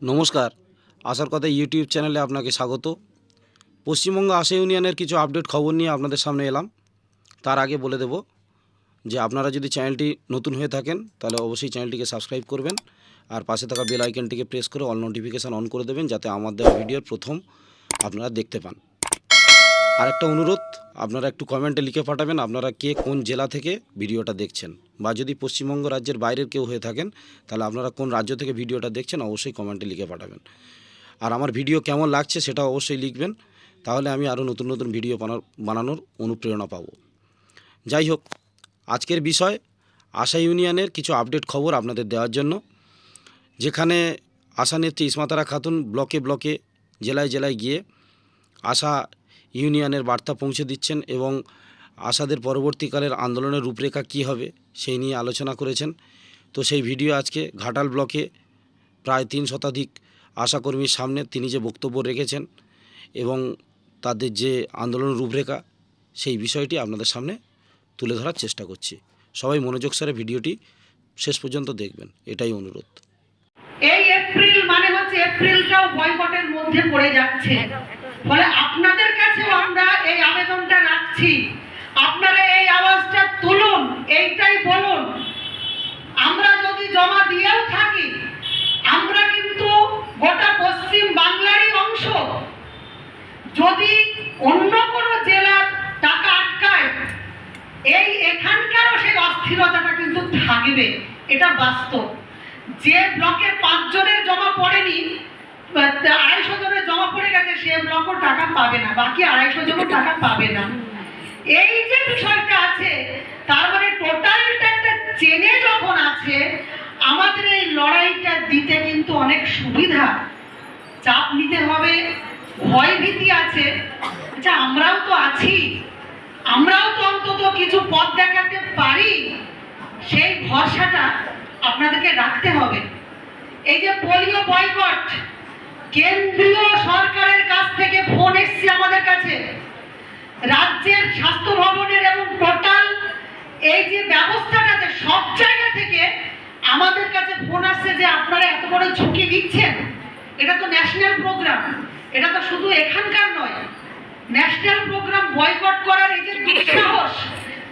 নমস্কার, আশার কথা ইউটিউব চ্যানেলে আপনাকে স্বাগত। পশ্চিমবঙ্গ আশা ইউনিয়নের কিছু আপডেট খবর নিয়ে আপনাদের সামনে এলাম। তার আগে বলে দেব যে আপনারা যদি চ্যানেলটি নতুন হয়ে থাকেন তাহলে অবশ্যই চ্যানেলটিকে সাবস্ক্রাইব করবেন আর পাশে থাকা বেল আইকনটিকে প্রেস করে অল নোটিফিকেশান অন করে দেবেন, যাতে আমার দেওয়া ভিডিওর প্রথম আপনারা দেখতে পান। আর একটা অনুরোধ, আপনারা একটু কমেন্টে লিখে পাঠাবেন আপনারা কে কোন জেলা থেকে ভিডিওটা দেখছেন, বা যদি পশ্চিমবঙ্গ রাজ্যের বাইরের কেউ হয়ে থাকেন তাহলে আপনারা কোন রাজ্য থেকে ভিডিওটা দেখছেন অবশ্যই কমেন্টে লিখে পাঠাবেন। আর আমার ভিডিও কেমন লাগছে সেটা অবশ্যই লিখবেন, তাহলে আমি আরও নতুন নতুন ভিডিও বানানোর অনুপ্রেরণা পাবো। যাই হোক, আজকের বিষয় আশা ইউনিয়নের কিছু আপডেট খবর আপনাদের দেওয়ার জন্য, যেখানে আশা নেত্রী ইসমাতারা খাতুন ব্লকে ব্লকে জেলায় জেলায় গিয়ে আশা ইউনিয়নের বার্তা পৌঁছে দিচ্ছেন এবং আশাদের পরবর্তীকালের আন্দোলনের রূপরেখা কী হবে সেই নিয়ে আলোচনা করেছেন। তো সেই ভিডিও আজকে ঘাটাল ব্লকে প্রায় 3 শতাধিক আশাকর্মীর সামনে তিনি যে বক্তব্য রেখেছেন এবং তাদের যে আন্দোলনের রূপরেখা সেই বিষয়টি আপনাদের সামনে তুলে ধরার চেষ্টা করছি। সবাই মনোযোগ সহকারে ভিডিওটি শেষ পর্যন্ত দেখবেন, এটাই অনুরোধ। এই এপ্রিল মানে হচ্ছে এপ্রিলটাও বয়কটের মধ্যে পড়ে যাচ্ছে, ফলে আপনাদের কাছেও আমরা এই আবেদনটা রাখছি, আপনারা এই আওয়াজটা তুলুন, এইটাই বলুন। আমরা যদি জমা দিয়েও থাকি, আমরা কিন্তু গোটা পশ্চিম বাংলারই অংশ। যদি অন্য কোনো জেলার টাকা আটকায়, এখানকারও সেই অস্থিরতাটা কিন্তু থাকবে, এটা বাস্তব। যে ব্লকে 5 জনের জমা পড়েনি, 250 জনের জমা পড়ে গেছে, সে ব্লকও টাকা পাবে না, বাকি 250 জনও টাকা পাবে না। এই যে বিষয়টা আছে, তার মানে টোটালটা একটা চেনে যখন আছে, আমাদের এই লড়াইটা দিতে কিন্তু অনেক সুবিধা। চাপ নিতে হবে, ভয় ভীতি আছে, আচ্ছা আমরাও তো আছি, আমরাও তো অন্তত কিছু পথ দেখাতে পারি, সেই ভরসাটা আপনাদেরকে রাখতে হবে। এই যে পোলিও বয়কট, কেন্দ্রীয় সরকারের কাছ থেকে ফোন এসছে আমাদের কাছে, রাজ্যের স্বাস্থ্য ভবনের এবং টোটাল এই যে ব্যবস্থাটা আছে সব জায়গা থেকে আমাদের কাছে ফোন আসছে যে আপনারা এত বড় ঝুঁকি দিচ্ছেন, এটা তো ন্যাশনাল প্রোগ্রাম, এটা তো শুধু এখানকার নয়, ন্যাশনাল প্রোগ্রাম বয়কট করার এই যে দুঃসাহস,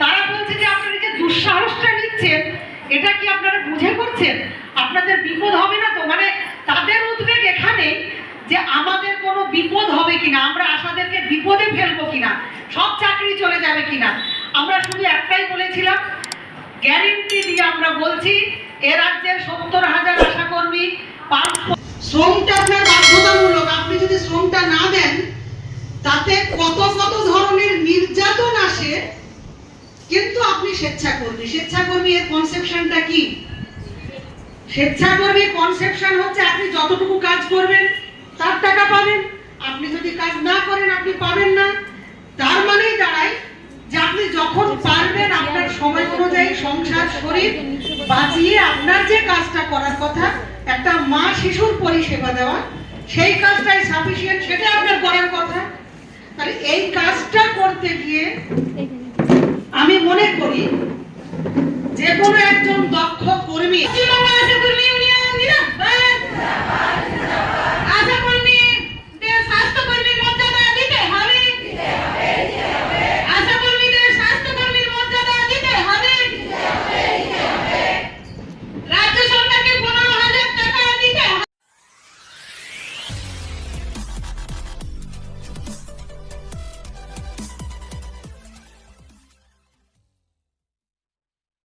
তারা বলছে যে আপনারা যে দুঃসাহসটা নিচ্ছেন এটা কি আপনারা বুঝে করছেন? আপনাদের বিপদ হবে না তো? মানে তাদের উদ্বেগ এখানে যে আমাদের কোনো বিপদ হবে কিনা, আমরা আশাদেরকে বিপদে ফেলবো কিনা, সব চাকরি চলে যাবে কিনা। আমরা শুধু একটাই বলেছিলাম, গ্যারেন্টি দিয়ে আমরা বলছি এ রাজ্যের 70,000 আশাকর্মী শ্রমটা আপনার বাধ্যতামূলক। আপনি যদি শ্রমটা না দেন, তাতে কত কত ধরনের নির্যাতন আসে, কিন্তু আপনি স্বেচ্ছাকর্মী। স্বেচ্ছাকর্মী এর কনসেপশনটা কি? স্বেচ্ছাকর্মীর কনসেপশন হচ্ছে আপনি যতটুকু কাজ করবেন তার টাকা পাবেন, আপনি যদি কাজ না করেন আপনি পাবেন না। তার মানেই দাঁড়ায় যে আপনি যখন পারবেন আপনার সময় অনুযায়ী সংসার শরীর বাঁচিয়ে আপনার যে কাজটা করার কথা, একটা মা শিশুর পরিষেবা দেওয়া, সেই কাজটাই সাফিসিয়েন্ট, সেটা আপনার করার কথা। তাহলে এই কাজটা করতে গিয়ে আমি মনে করি যে কোনো একজন দক্ষ কর্মী